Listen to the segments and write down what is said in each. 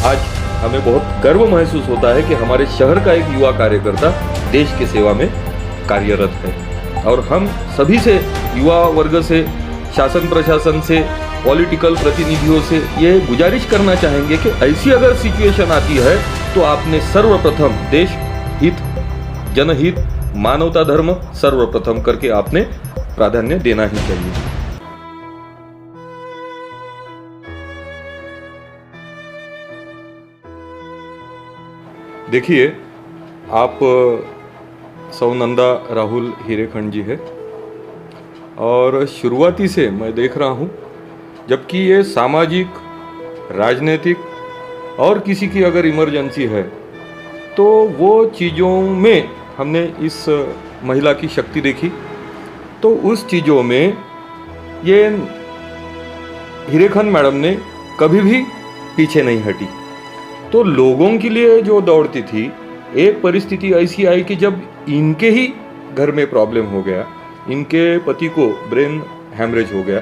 आज हमें बहुत गर्व महसूस होता है कि हमारे शहर का एक युवा कार्यकर्ता देश की सेवा में कार्यरत है। और हम सभी से, युवा वर्ग से, शासन प्रशासन से, पॉलिटिकल प्रतिनिधियों से ये गुजारिश करना चाहेंगे कि ऐसी अगर सिचुएशन आती है तो आपने सर्वप्रथम देश हित, जनहित, मानवता धर्म सर्वप्रथम करके आपने प्राधान्य देना ही चाहिए। देखिए, आप सौनंदा राहुल हीरेखंड जी है और शुरुआती से मैं देख रहा हूँ, जबकि ये सामाजिक, राजनीतिक और किसी की अगर इमरजेंसी है तो वो चीज़ों में हमने इस महिला की शक्ति देखी। तो उस चीज़ों में ये हीरेखंड मैडम ने कभी भी पीछे नहीं हटी। तो लोगों के लिए जो दौड़ती थी, एक परिस्थिति ऐसी आई कि जब इनके ही घर में प्रॉब्लम हो गया, इनके पति को ब्रेन हैमरेज हो गया।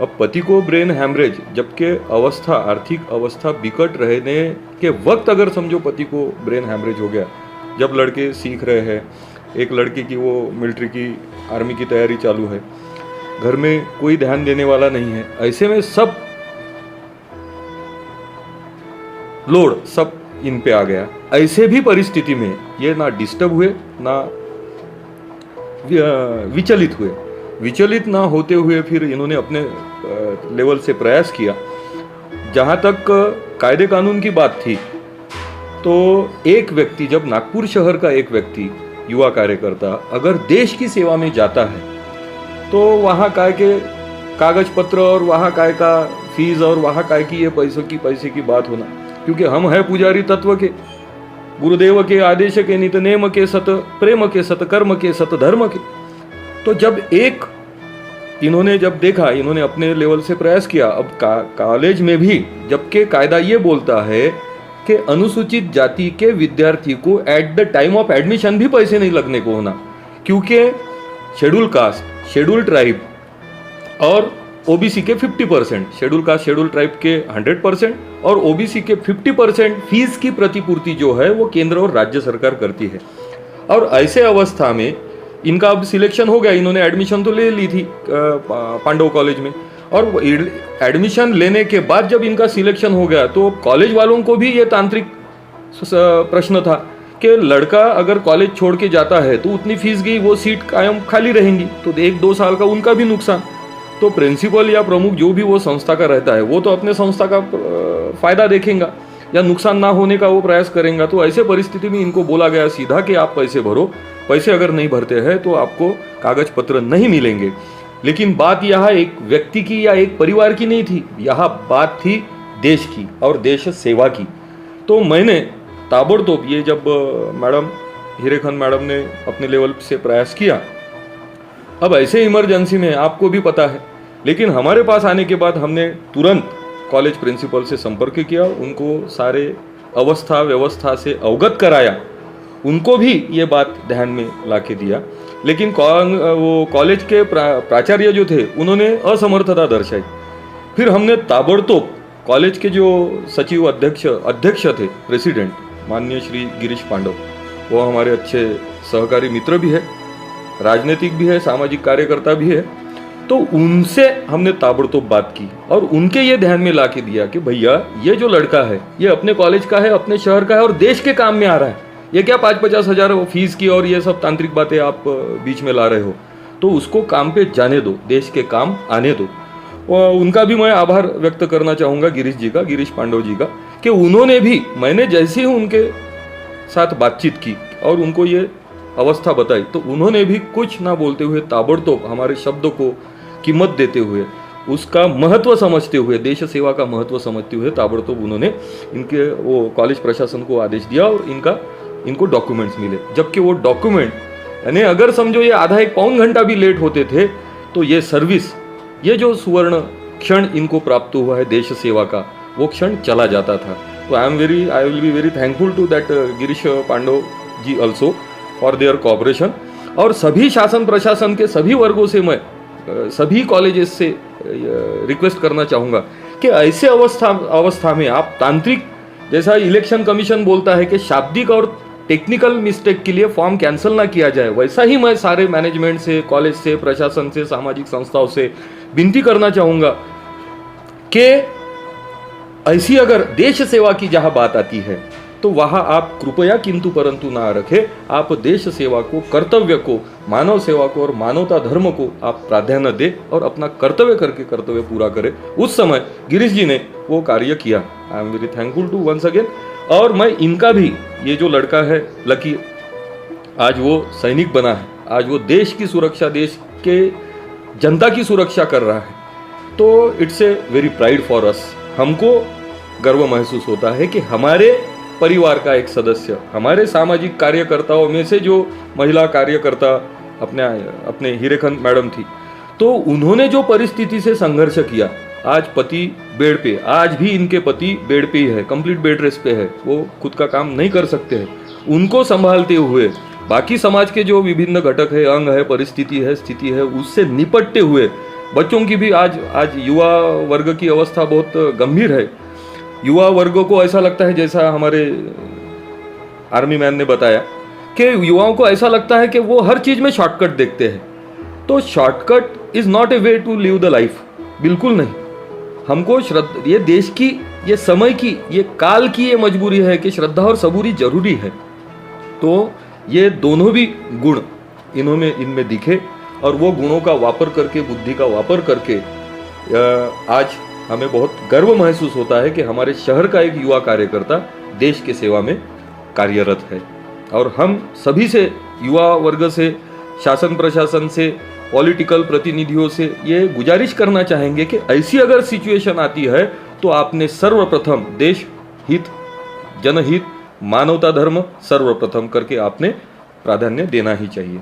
अब पति को ब्रेन हैमरेज, जबकि अवस्था, आर्थिक अवस्था बिकट रहने के वक्त अगर समझो पति को ब्रेन हैमरेज हो गया, जब लड़के सीख रहे हैं, एक लड़के की वो मिलिट्री की, आर्मी की तैयारी चालू है, घर में कोई ध्यान देने वाला नहीं है, ऐसे में सब लोड सब इन पे आ गया। ऐसे भी परिस्थिति में ये ना डिस्टर्ब हुए, ना विचलित हुए। विचलित ना होते हुए फिर इन्होंने अपने लेवल से प्रयास किया। जहाँ तक कायदे कानून की बात थी, तो एक व्यक्ति, जब नागपुर शहर का एक व्यक्ति, युवा कार्यकर्ता अगर देश की सेवा में जाता है तो वहाँ काय के कागज पत्र और वहाँ काय का फीस और वहाँ काय की ये पैसे की बात होना, क्योंकि हम हैं पुजारी तत्व के, गुरुदेव के आदेश के, नित नेम के, सत प्रेम के, सत कर्म के, सत धर्म के। तो जब एक इन्होंने जब देखा, इन्होंने अपने लेवल से प्रयास किया। अब कॉलेज में भी, जबकि कायदा ये बोलता है कि अनुसूचित जाति के विद्यार्थी को at the time of admission भी पैसे नहीं लगने को होना, क्योंकि शेड्यूल कास्ट, शेड्यूल ट्राइब और ओबीसी के 50%, शेड्यूल कास्ट, शेड्यूल ट्राइब के 100% और ओबीसी के 50% फीस की प्रतिपूर्ति जो है वो केंद्र और राज्य सरकार करती है। और ऐसे अवस्था में इनका अब सिलेक्शन हो गया, इन्होंने एडमिशन तो ले ली थी पांडव कॉलेज में, और एडमिशन लेने के बाद जब इनका सिलेक्शन हो गया तो कॉलेज वालों को भी ये तांत्रिक प्रश्न था कि लड़का अगर कॉलेज छोड़ के जाता है तो उतनी फीस गई, वो सीट कायम खाली रहेंगी, तो 1-2 साल का उनका भी नुकसान। तो प्रिंसिपल या प्रमुख जो भी वो संस्था का रहता है, वो तो अपने संस्था का फायदा देखेगा या नुकसान ना होने का वो प्रयास करेगा। तो ऐसे परिस्थिति में इनको बोला गया सीधा कि आप पैसे भरो, पैसे अगर नहीं भरते हैं तो आपको कागज पत्र नहीं मिलेंगे। लेकिन बात यहाँ एक व्यक्ति की या एक परिवार की नहीं थी, यहाँ बात थी देश की और देश सेवा की। तो मैंने ताबड़तोड़ ये जब मैडम हीरेखंड मैडम ने अपने लेवल से प्रयास किया, अब ऐसे इमरजेंसी में आपको भी पता है, लेकिन हमारे पास आने के बाद हमने तुरंत कॉलेज प्रिंसिपल से संपर्क किया, उनको सारे अवस्था व्यवस्था से अवगत कराया, उनको भी ये बात ध्यान में ला के दिया। लेकिन वो कॉलेज के प्राचार्य जो थे उन्होंने असमर्थता दर्शाई। फिर हमने ताबड़तोड़ कॉलेज के जो सचिव अध्यक्ष थे, प्रेसिडेंट माननीय श्री गिरीश पांडव, वो हमारे अच्छे सहकारी मित्र भी है, राजनीतिक भी है, सामाजिक कार्यकर्ता भी है, तो उनसे हमने ताबड़तोड़ बात की और उनके ये ध्यान में ला के दिया कि भैया ये जो लड़का है ये अपने कॉलेज का है, अपने शहर का है और देश के काम में आ रहा है। ये क्या 5-50 हज़ार फीस की और ये सब तांत्रिक बातें आप बीच में ला रहे हो, तो उसको काम पे जाने दो, देश के काम आने दो। और उनका भी मैं आभार व्यक्त करना चाहूँगा गिरीश पांडव जी का, कि उन्होंने भी, मैंने जैसे ही उनके साथ बातचीत की और उनको ये अवस्था बताई, तो उन्होंने भी कुछ ना बोलते हुए ताबड़तोड़ हमारे शब्द को कीमत देते हुए, उसका महत्व समझते हुए, देश सेवा का महत्व समझते हुए ताबड़तोड़ उन्होंने इनके वो कॉलेज प्रशासन को आदेश दिया और इनको डॉक्यूमेंट्स मिले। जबकि वो डॉक्यूमेंट यानी अगर समझो ये आधा 1 पौन घंटा भी लेट होते थे तो ये सर्विस, ये जो सुवर्ण क्षण इनको प्राप्त हुआ है देश सेवा का, वो क्षण चला जाता था। तो I will be very thankful to that Girish Pandav ji also for their cooperation. और सभी शासन प्रशासन के सभी वर्गों से मैं सभी कॉलेजेस से रिक्वेस्ट करना चाहूँगा कि ऐसे अवस्था में आप तांत्रिक जैसा इलेक्शन कमीशन बोलता है कि शाब्दिक और टेक्निकल मिस्टेक के लिए फॉर्म कैंसिल ना किया जाए, वैसा ही मैं सारे मैनेजमेंट से, कॉलेज से, प्रशासन से, सामाजिक संस्थाओं से विनती करना चाहूँगा कि ऐसी अगर देश सेवा की जहाँ बात आती है तो वहाँ आप कृपया किंतु परंतु ना रखें। आप देश सेवा को, कर्तव्य को, मानव सेवा को और मानवता धर्म को आप प्राधान्य दें और अपना कर्तव्य करके कर्तव्य पूरा करें। उस समय गिरीश जी ने वो कार्य किया। I am very thankful to once again. और मैं इनका भी, ये जो लड़का है लकी, आज वो सैनिक बना है, आज वो देश की सुरक्षा, देश के जनता की सुरक्षा कर रहा है, तो it's a very pride for us. हमको गर्व महसूस होता है कि हमारे परिवार का एक सदस्य, हमारे सामाजिक कार्यकर्ताओं में से जो महिला कार्यकर्ता अपने हीरेखन मैडम थी, तो उन्होंने जो परिस्थिति से संघर्ष किया, आज पति बेड पे, आज भी इनके पति बेड पे ही है, कंप्लीट बेड रेस्ट पे है, वो खुद का काम नहीं कर सकते हैं। उनको संभालते हुए बाकी समाज के जो विभिन्न घटक है, अंग है, परिस्थिति है, स्थिति है, उससे निपटते हुए बच्चों की भी आज युवा वर्ग की अवस्था बहुत गंभीर है। युवा वर्गों को ऐसा लगता है, जैसा हमारे आर्मी मैन ने बताया, कि युवाओं को ऐसा लगता है कि वो हर चीज में शॉर्टकट देखते हैं। तो shortcut is not a way to live the life, बिल्कुल नहीं। हमको ये देश की, ये समय की, ये काल की ये मजबूरी है कि श्रद्धा और सबूरी जरूरी है। तो ये दोनों भी गुण इनमें दिखे और वो गुणों का वापर करके, बुद्धि का वापर करके आज हमें बहुत गर्व महसूस होता है कि हमारे शहर का एक युवा कार्यकर्ता देश के सेवा में कार्यरत है। और हम सभी से, युवा वर्ग से, शासन प्रशासन से, पॉलिटिकल प्रतिनिधियों से ये गुजारिश करना चाहेंगे कि ऐसी अगर सिचुएशन आती है तो आपने सर्वप्रथम देश हित, जनहित, मानवता धर्म सर्वप्रथम करके आपने प्राधान्य देना ही चाहिए।